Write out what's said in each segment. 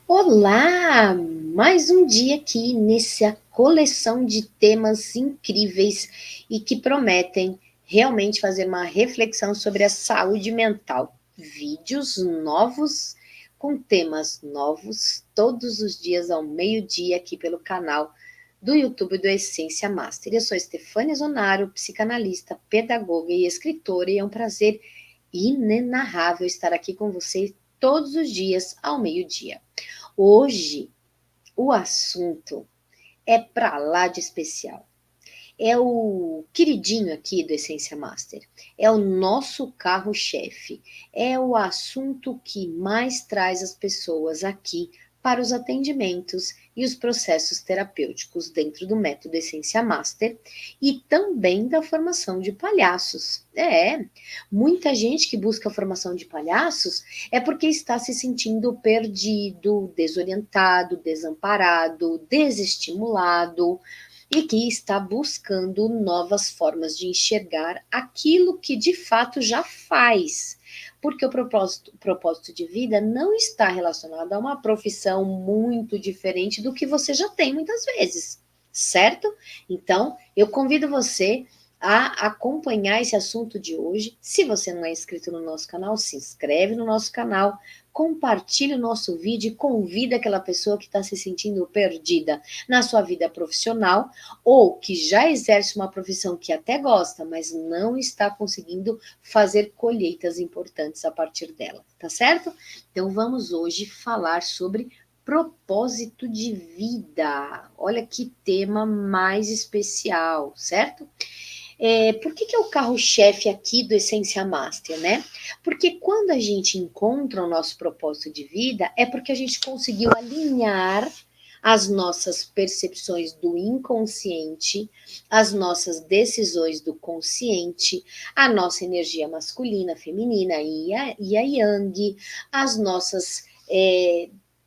Olá! Mais um dia aqui nessa coleção de temas incríveis e que prometem realmente fazer uma reflexão sobre a saúde mental. Vídeos novos com temas novos todos os dias ao meio-dia aqui pelo canal do YouTube do Essência Master. Eu sou Estefânia Zonaro, psicanalista, pedagoga e escritora, e é um prazer inenarrável estar aqui com você todos os dias ao meio-dia. Hoje, o assunto é pra lá de especial. É o queridinho aqui do Essência Master. É o nosso carro-chefe. É o assunto que mais traz as pessoas aqui para os atendimentos e os processos terapêuticos dentro do método Essência Master e também da formação de palhaços. Muita gente que busca a formação de palhaços é porque está se sentindo perdido, desorientado, desamparado, desestimulado e que está buscando novas formas de enxergar aquilo que de fato já faz. Porque o propósito de vida não está relacionado a uma profissão muito diferente do que você já tem muitas vezes, certo? Então, eu convido você a acompanhar esse assunto de hoje. Se você não é inscrito no nosso canal, se inscreve no nosso canal, compartilhe o nosso vídeo e convida aquela pessoa que está se sentindo perdida na sua vida profissional ou que já exerce uma profissão que até gosta, mas não está conseguindo fazer colheitas importantes a partir dela, tá certo? Então vamos hoje falar sobre propósito de vida. Olha que tema mais especial, certo? Por que é o carro-chefe aqui do Essência Master, né? Porque quando a gente encontra o nosso propósito de vida, é porque a gente conseguiu alinhar as nossas percepções do inconsciente, as nossas decisões do consciente, a nossa energia masculina, feminina e a yang, as nossas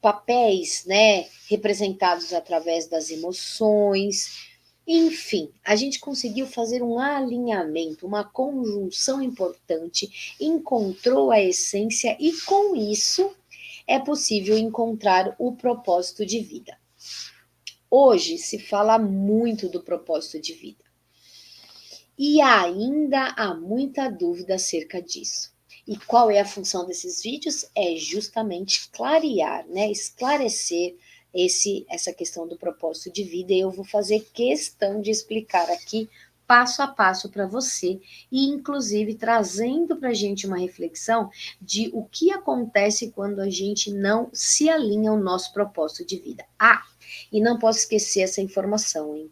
papéis, né, representados através das emoções. Enfim, a gente conseguiu fazer um alinhamento, uma conjunção importante, encontrou a essência e com isso é possível encontrar o propósito de vida. Hoje se fala muito do propósito de vida. E ainda há muita dúvida acerca disso. E qual é a função desses vídeos? É justamente clarear, né? Esclarecer essa questão do propósito de vida. E eu vou fazer questão de explicar aqui passo a passo para você e inclusive trazendo para a gente uma reflexão de o que acontece quando a gente não se alinha ao nosso propósito de vida. E não posso esquecer essa informação, hein?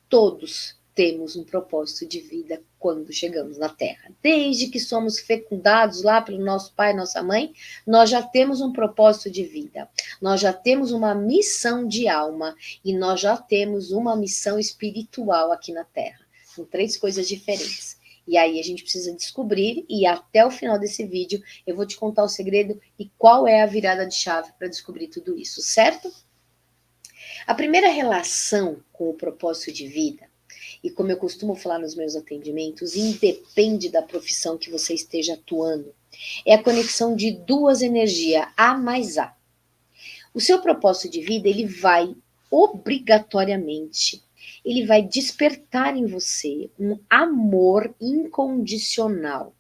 Todos temos um propósito de vida quando chegamos na Terra. Desde que somos fecundados lá pelo nosso pai e nossa mãe, nós já temos um propósito de vida. Nós já temos uma missão de alma e nós já temos uma missão espiritual aqui na Terra. São três coisas diferentes. E aí a gente precisa descobrir, e até o final desse vídeo eu vou te contar o segredo e qual é a virada de chave para descobrir tudo isso, certo? A primeira relação com o propósito de vida, e como eu costumo falar nos meus atendimentos, independe da profissão que você esteja atuando, é a conexão de duas energias, A mais A. O seu propósito de vida, ele vai obrigatoriamente, ele vai despertar em você um amor incondicional.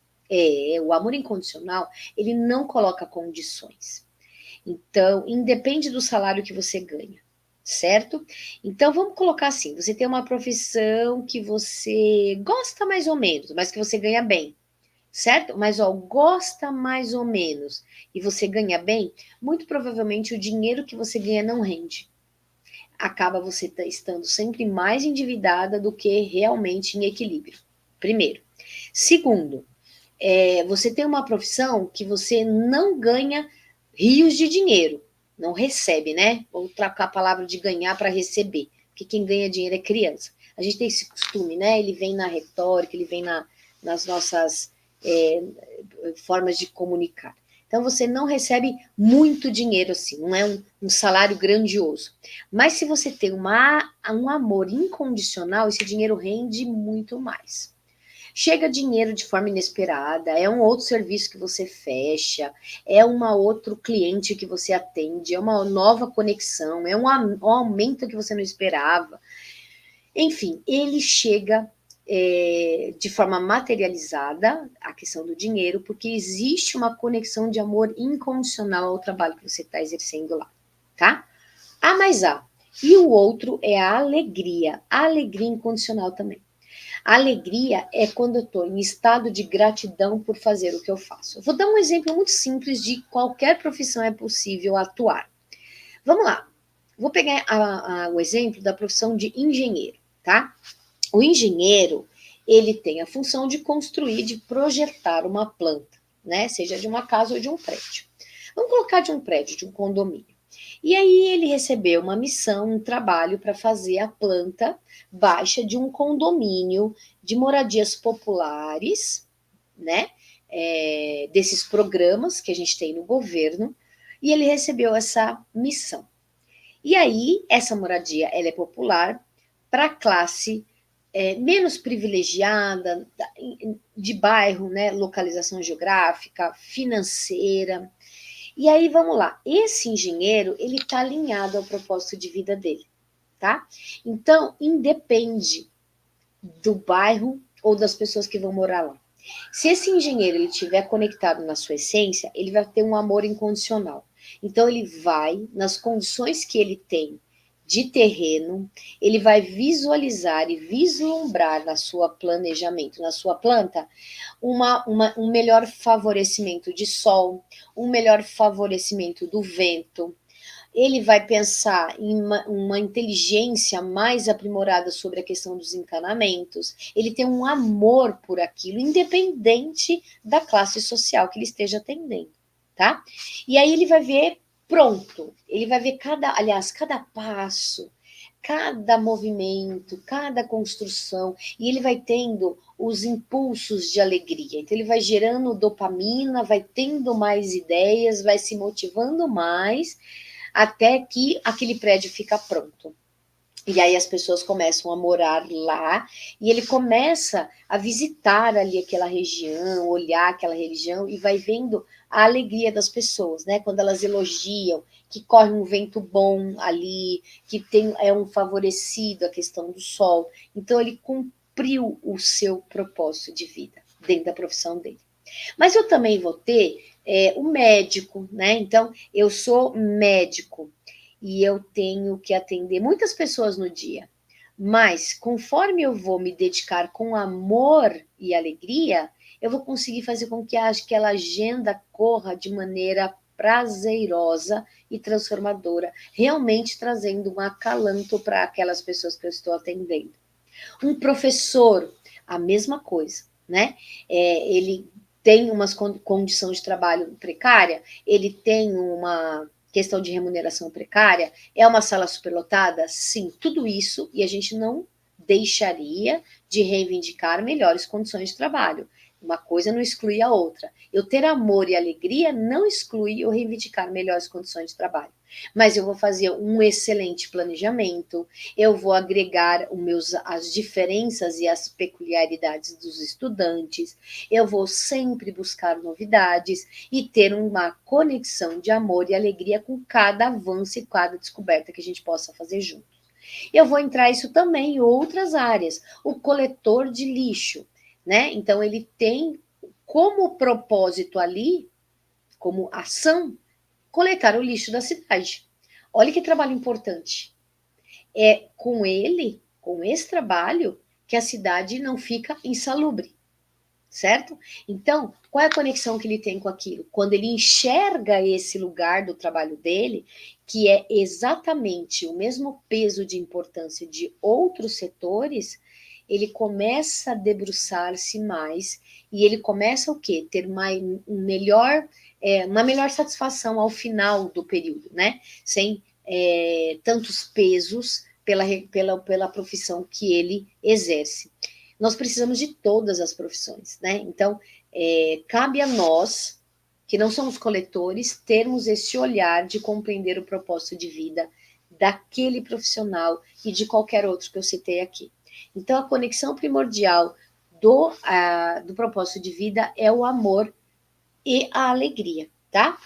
O amor incondicional, ele não coloca condições. Então, independe do salário que você ganha, certo? Então, vamos colocar assim: você tem uma profissão que você gosta mais ou menos, mas que você ganha bem, certo? Mas, gosta mais ou menos e você ganha bem, muito provavelmente o dinheiro que você ganha não rende. Acaba você estando sempre mais endividada do que realmente em equilíbrio. Primeiro. Segundo, você tem uma profissão que você não ganha rios de dinheiro, não recebe, né? Vou trocar a palavra de ganhar para receber, porque quem ganha dinheiro é criança. A gente tem esse costume, né? Ele vem na retórica, ele vem nas nossas formas de comunicar. Então você não recebe muito dinheiro assim, não é um salário grandioso. Mas se você tem um amor incondicional, esse dinheiro rende muito mais. Chega dinheiro de forma inesperada, é um outro serviço que você fecha, é um outro cliente que você atende, é uma nova conexão, é um aumento que você não esperava. Enfim, ele chega de forma materializada, a questão do dinheiro, porque existe uma conexão de amor incondicional ao trabalho que você está exercendo lá, tá? A mais A. E o outro é a alegria incondicional também. A alegria é quando eu estou em estado de gratidão por fazer o que eu faço. Eu vou dar um exemplo muito simples de qualquer profissão é possível atuar. Vamos lá. Vou pegar o exemplo da profissão de engenheiro, tá? O engenheiro, ele tem a função de construir, de projetar uma planta, né? Seja de uma casa ou de um prédio. Vamos colocar de um prédio, de um condomínio. E aí ele recebeu uma missão, um trabalho para fazer a planta baixa de um condomínio de moradias populares, né? Desses programas que a gente tem no governo, e ele recebeu essa missão. E aí, essa moradia, ela é popular para a classe menos privilegiada, de bairro, né? Localização geográfica, financeira. E aí, vamos lá. Esse engenheiro, ele está alinhado ao propósito de vida dele, tá? Então, independe do bairro ou das pessoas que vão morar lá. Se esse engenheiro ele estiver conectado na sua essência, ele vai ter um amor incondicional. Então ele vai, nas condições que ele tem de terreno, ele vai visualizar e vislumbrar na sua planejamento, na sua planta, um melhor favorecimento de sol, um melhor favorecimento do vento, ele vai pensar em uma inteligência mais aprimorada sobre a questão dos encanamentos, ele tem um amor por aquilo, independente da classe social que ele esteja atendendo, tá? E aí ele vai ver pronto, ele vai ver cada passo, cada movimento, cada construção, e ele vai tendo os impulsos de alegria. Então ele vai gerando dopamina, vai tendo mais ideias, vai se motivando mais, até que aquele prédio fica pronto. E aí as pessoas começam a morar lá e ele começa a visitar ali aquela região, olhar aquela região e vai vendo a alegria das pessoas, né? Quando elas elogiam, que corre um vento bom ali, que é um favorecido a questão do sol. Então ele cumpriu o seu propósito de vida dentro da profissão dele. Mas eu também vou ter o médico, né? Então, eu sou médico e eu tenho que atender muitas pessoas no dia. Mas, conforme eu vou me dedicar com amor e alegria, eu vou conseguir fazer com que aquela agenda corra de maneira prazerosa e transformadora, realmente trazendo um acalanto para aquelas pessoas que eu estou atendendo. Um professor, a mesma coisa, né? Ele tem uma condição de trabalho precária, ele tem uma questão de remuneração precária, é uma sala superlotada? Sim, tudo isso, e a gente não deixaria de reivindicar melhores condições de trabalho. Uma coisa não exclui a outra. Eu ter amor e alegria não exclui eu reivindicar melhores condições de trabalho. Mas eu vou fazer um excelente planejamento, eu vou agregar as diferenças e as peculiaridades dos estudantes, eu vou sempre buscar novidades e ter uma conexão de amor e alegria com cada avanço e cada descoberta que a gente possa fazer juntos. Eu vou entrar isso também em outras áreas. O coletor de lixo, né? Então ele tem como propósito ali, como ação, coletar o lixo da cidade. Olha que trabalho importante. É com ele, com esse trabalho, que a cidade não fica insalubre, certo? Então, qual é a conexão que ele tem com aquilo? Quando ele enxerga esse lugar do trabalho dele, que é exatamente o mesmo peso de importância de outros setores, ele começa a debruçar-se mais e ele começa o quê? Ter uma melhor satisfação ao final do período, né? Sem tantos pesos pela profissão que ele exerce. Nós precisamos de todas as profissões, né? Então, cabe a nós, que não somos coletores, termos esse olhar de compreender o propósito de vida daquele profissional e de qualquer outro que eu citei aqui. Então, a conexão primordial do propósito de vida é o amor e a alegria, tá?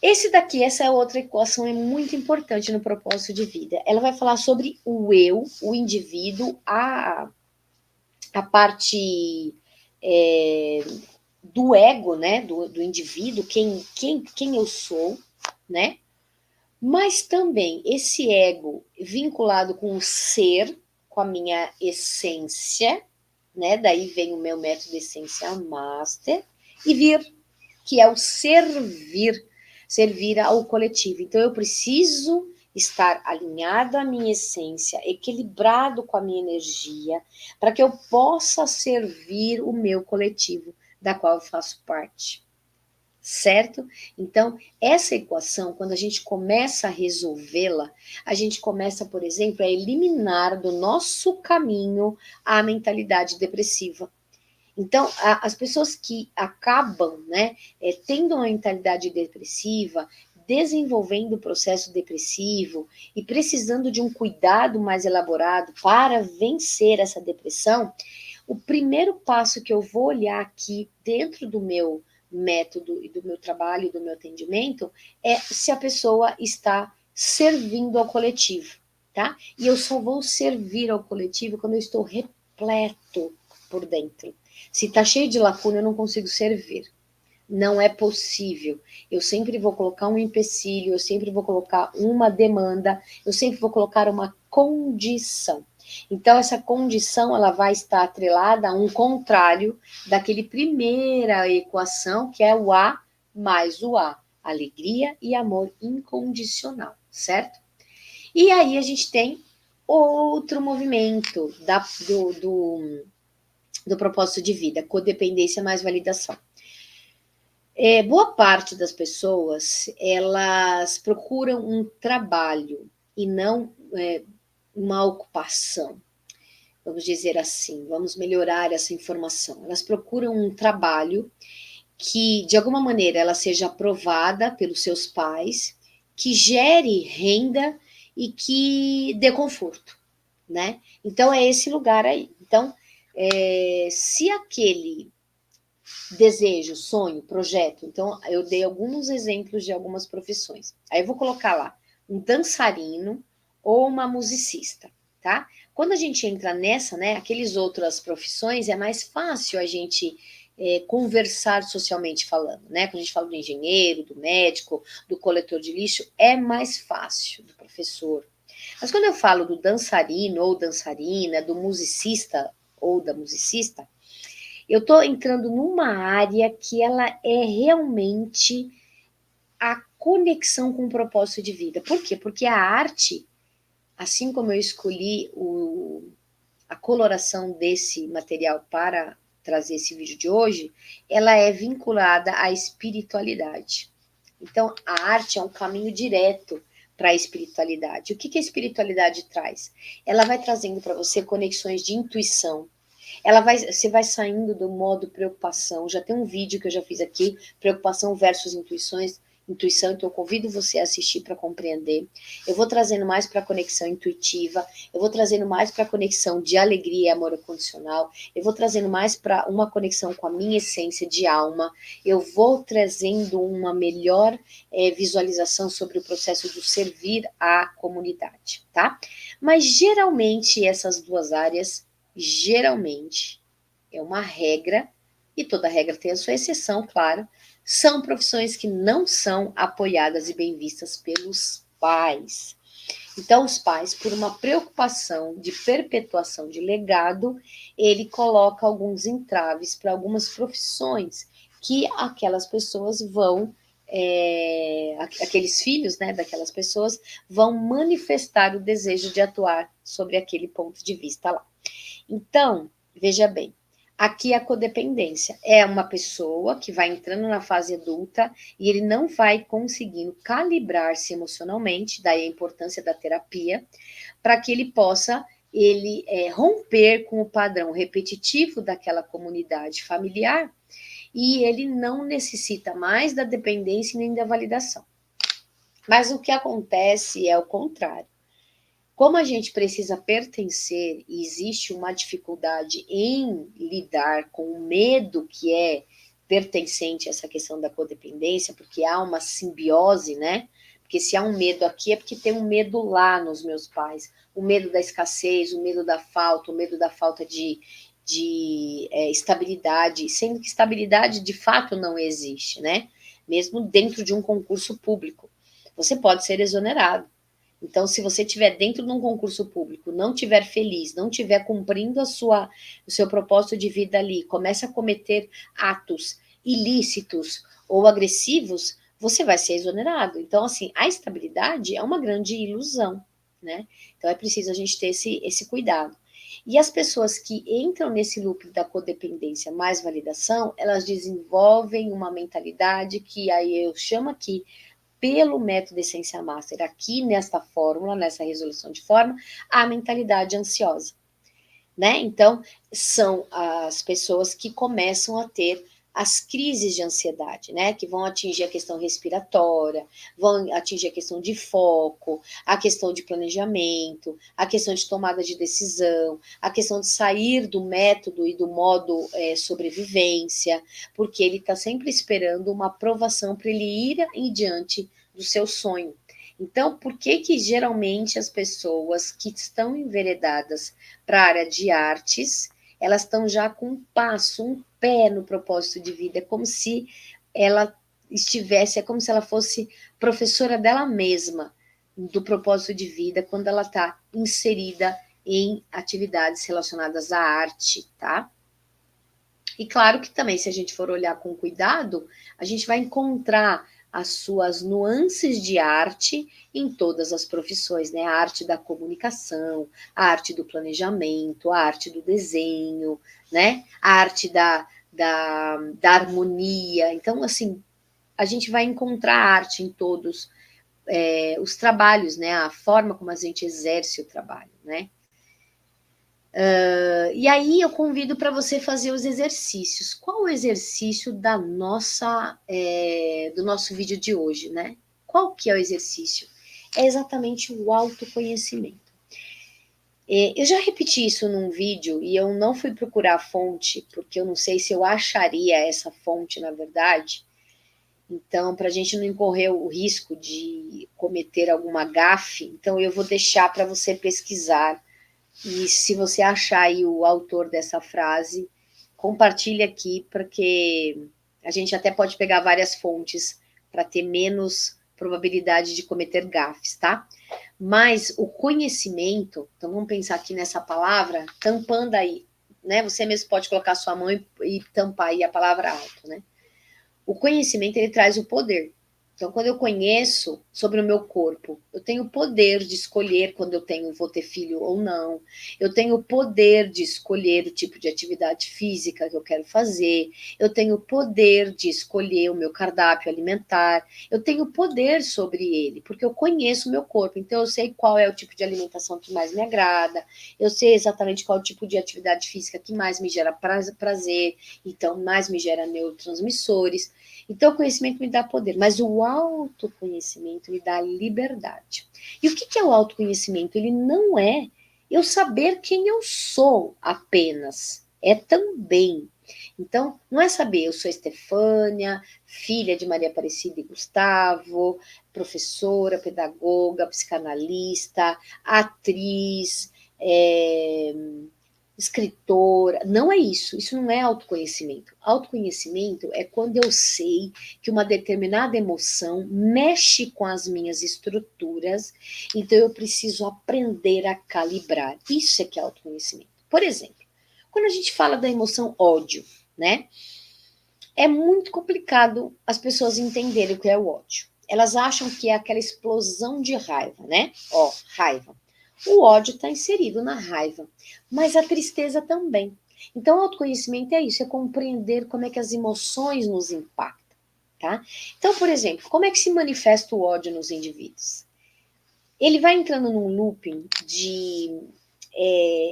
Essa é outra equação, é muito importante no propósito de vida. Ela vai falar sobre o eu, o indivíduo, a parte do ego, né, do indivíduo, quem eu sou, né? Mas também esse ego vinculado com o ser, com a minha essência, né? Daí vem o meu método Essência Master, e vir, que é o servir ao coletivo. Então eu preciso estar alinhado à minha essência, equilibrado com a minha energia, para que eu possa servir o meu coletivo, da qual eu faço parte. Certo? Então, essa equação, quando a gente começa a resolvê-la, a gente começa, por exemplo, a eliminar do nosso caminho a mentalidade depressiva. Então, as pessoas que acabam, né, tendo uma mentalidade depressiva, desenvolvendo o processo depressivo e precisando de um cuidado mais elaborado para vencer essa depressão, o primeiro passo que eu vou olhar aqui dentro do meu método e do meu trabalho e do meu atendimento é se a pessoa está servindo ao coletivo, tá? E eu só vou servir ao coletivo quando eu estou repleto por dentro. Se está cheio de lacuna, eu não consigo servir. Não é possível. Eu sempre vou colocar um empecilho, eu sempre vou colocar uma demanda, eu sempre vou colocar uma condição. Então, essa condição ela vai estar atrelada a um contrário daquele primeira equação, que é o A mais o A. Alegria e amor incondicional, certo? E aí a gente tem outro movimento do propósito de vida, codependência mais validação. Boa parte das pessoas, elas procuram um trabalho e não uma ocupação, vamos dizer assim, vamos melhorar essa informação. Elas procuram um trabalho que, de alguma maneira, ela seja aprovada pelos seus pais, que gere renda e que dê conforto, né? Então, é esse lugar aí. Então, se aquele desejo, sonho, projeto. Então, eu dei alguns exemplos de algumas profissões. Aí eu vou colocar lá um dançarino ou uma musicista, tá? Quando a gente entra nessa, né, aqueles outras profissões, é mais fácil a gente conversar socialmente falando, né? Quando a gente fala do engenheiro, do médico, do coletor de lixo, é mais fácil, do professor. Mas quando eu falo do dançarino ou dançarina, do musicista ou da musicista, eu estou entrando numa área que ela é realmente a conexão com o propósito de vida. Por quê? Porque a arte, assim como eu escolhi a coloração desse material para trazer esse vídeo de hoje, ela é vinculada à espiritualidade. Então, a arte é um caminho direto para a espiritualidade. O que a espiritualidade traz? Ela vai trazendo para você conexões de intuição, você vai saindo do modo preocupação. Já tem um vídeo que eu já fiz aqui, preocupação versus intuição, então eu convido você a assistir para compreender. Eu vou trazendo mais para a conexão intuitiva, eu vou trazendo mais para a conexão de alegria e amor incondicional, eu vou trazendo mais para uma conexão com a minha essência de alma, eu vou trazendo uma melhor visualização sobre o processo do servir à comunidade, tá? Mas geralmente essas duas áreas geralmente é uma regra, e toda regra tem a sua exceção, claro, são profissões que não são apoiadas e bem vistas pelos pais. Então, os pais, por uma preocupação de perpetuação de legado, ele coloca alguns entraves para algumas profissões que aquelas pessoas vão, aqueles filhos, né, daquelas pessoas, vão manifestar o desejo de atuar sobre aquele ponto de vista lá. Então, veja bem, aqui a codependência é uma pessoa que vai entrando na fase adulta e ele não vai conseguindo calibrar-se emocionalmente, daí a importância da terapia, para que ele possa romper com o padrão repetitivo daquela comunidade familiar e ele não necessita mais da dependência nem da validação. Mas o que acontece é o contrário. Como a gente precisa pertencer e existe uma dificuldade em lidar com o medo que é pertencente a essa questão da codependência, porque há uma simbiose, né? Porque se há um medo aqui é porque tem um medo lá nos meus pais. O medo da escassez, o medo da falta, o medo da falta de estabilidade, sendo que estabilidade de fato não existe, né? Mesmo dentro de um concurso público. Você pode ser exonerado. Então, se você estiver dentro de um concurso público, não estiver feliz, não estiver cumprindo o seu propósito de vida ali, começa a cometer atos ilícitos ou agressivos, você vai ser exonerado. Então, assim, a estabilidade é uma grande ilusão, né? Então, é preciso a gente ter esse cuidado. E as pessoas que entram nesse loop da codependência mais validação, elas desenvolvem uma mentalidade que aí eu chamo aqui pelo método Essência Master, aqui nesta fórmula, nessa resolução de forma, a mentalidade ansiosa, né? Então, são as pessoas que começam a ter as crises de ansiedade, né? Que vão atingir a questão respiratória, vão atingir a questão de foco, a questão de planejamento, a questão de tomada de decisão, a questão de sair do método e do modo sobrevivência, porque ele está sempre esperando uma aprovação para ele ir em diante do seu sonho. Então, por que geralmente as pessoas que estão enveredadas para a área de artes, elas estão já com um passo, um pé no propósito de vida, é como se ela estivesse, é como se ela fosse professora dela mesma, do propósito de vida, quando ela está inserida em atividades relacionadas à arte, tá? E claro que também, se a gente for olhar com cuidado, a gente vai encontrar as suas nuances de arte em todas as profissões, né? A arte da comunicação, a arte do planejamento, a arte do desenho, né? A arte da harmonia. Então, assim, a gente vai encontrar arte em todos os trabalhos, né? A forma como a gente exerce o trabalho, né? E aí eu convido para você fazer os exercícios. Qual o exercício do nosso vídeo de hoje, né? Qual que é o exercício? É exatamente o autoconhecimento. Eu já repeti isso num vídeo e eu não fui procurar a fonte, porque eu não sei se eu acharia essa fonte, na verdade. Então, para a gente não incorrer o risco de cometer alguma gafe, então eu vou deixar para você pesquisar. E se você achar aí o autor dessa frase, compartilhe aqui, porque a gente até pode pegar várias fontes para ter menos probabilidade de cometer gafes, tá? Mas o conhecimento, então vamos pensar aqui nessa palavra, tampando aí, né? Você mesmo pode colocar sua mão e tampar aí a palavra alto, né? O conhecimento, ele traz o poder. Então, quando eu conheço sobre o meu corpo, eu tenho o poder de escolher quando vou ter filho ou não. Eu tenho o poder de escolher o tipo de atividade física que eu quero fazer. Eu tenho o poder de escolher o meu cardápio alimentar. Eu tenho poder sobre ele, porque eu conheço o meu corpo. Então, eu sei qual é o tipo de alimentação que mais me agrada. Eu sei exatamente qual é o tipo de atividade física que mais me gera prazer. Então, mais me gera neurotransmissores. Então, o conhecimento me dá poder, mas o autoconhecimento me dá liberdade. E o que é o autoconhecimento? Ele não é eu saber quem eu sou apenas, é também. Então, não é saber, eu sou Estefânia, filha de Maria Aparecida e Gustavo, professora, pedagoga, psicanalista, atriz, escritora. Não é isso. Isso não é autoconhecimento. Autoconhecimento é quando eu sei que uma determinada emoção mexe com as minhas estruturas, então eu preciso aprender a calibrar. Isso é que é autoconhecimento. Por exemplo, quando a gente fala da emoção ódio, né? É muito complicado as pessoas entenderem o que é o ódio. Elas acham que é aquela explosão de raiva, né? Ó, raiva. O ódio está inserido na raiva, mas a tristeza também. Então, o autoconhecimento é isso, é compreender como é que as emoções nos impactam, tá? Então, por exemplo, como é que se manifesta o ódio nos indivíduos? Ele vai entrando num looping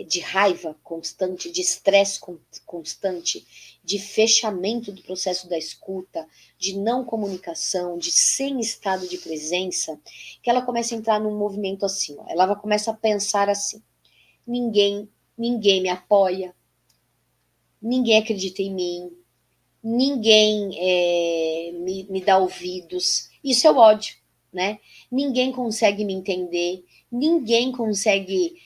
de raiva constante, de estresse constante, de fechamento do processo da escuta, de não comunicação, de sem estado de presença, que ela começa a entrar num movimento assim, ó, ela começa a pensar assim, ninguém me apoia, ninguém acredita em mim, ninguém me dá ouvidos, isso é o ódio, né? Ninguém consegue me entender, ninguém consegue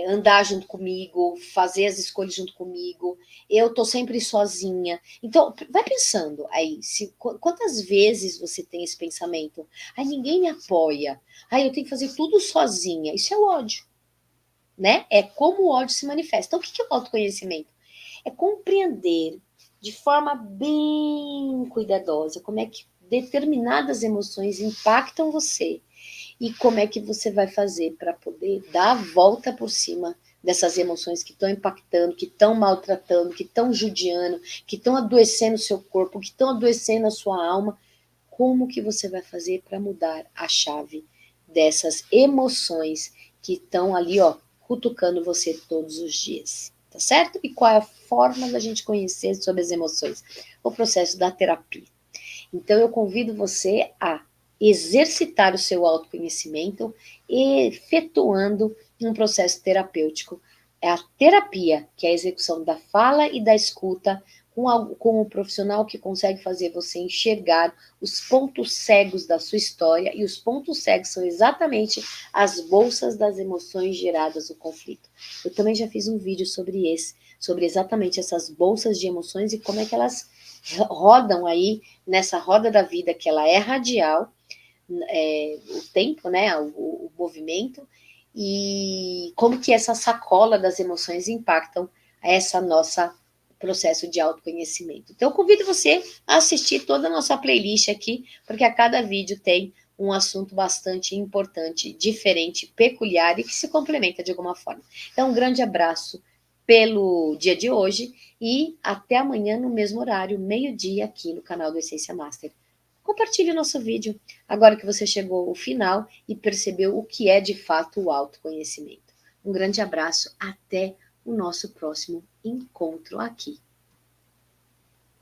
andar junto comigo, fazer as escolhas junto comigo, eu tô sempre sozinha. Então, vai pensando aí, quantas vezes você tem esse pensamento? Ai, ninguém me apoia, ai, eu tenho que fazer tudo sozinha. Isso é o ódio, né? É como o ódio se manifesta. Então, o que é o autoconhecimento? É compreender de forma bem cuidadosa como é que determinadas emoções impactam você e como é que você vai fazer para poder dar a volta por cima dessas emoções que estão impactando, que estão maltratando, que estão judiando, que estão adoecendo o seu corpo, que estão adoecendo a sua alma. Como que você vai fazer para mudar a chave dessas emoções que estão ali, ó, cutucando você todos os dias, tá certo? E qual é a forma da gente conhecer sobre as emoções? O processo da terapia. Então eu convido você a exercitar o seu autoconhecimento, efetuando um processo terapêutico. É a terapia, que é a execução da fala e da escuta com um profissional que consegue fazer você enxergar os pontos cegos da sua história, e os pontos cegos são exatamente as bolsas das emoções geradas no conflito. Eu também já fiz um vídeo sobre exatamente essas bolsas de emoções e como é que elas rodam aí nessa roda da vida, que ela é radial, o tempo, né, o movimento, e como que essa sacola das emoções impactam essa nossa processo de autoconhecimento. Então, eu convido você a assistir toda a nossa playlist aqui, porque a cada vídeo tem um assunto bastante importante, diferente, peculiar e que se complementa de alguma forma. Então, um grande abraço pelo dia de hoje e até amanhã no mesmo horário, meio-dia, aqui no canal do Essência Master. Compartilhe o nosso vídeo agora que você chegou ao final e percebeu o que é de fato o autoconhecimento. Um grande abraço, até o nosso próximo encontro aqui.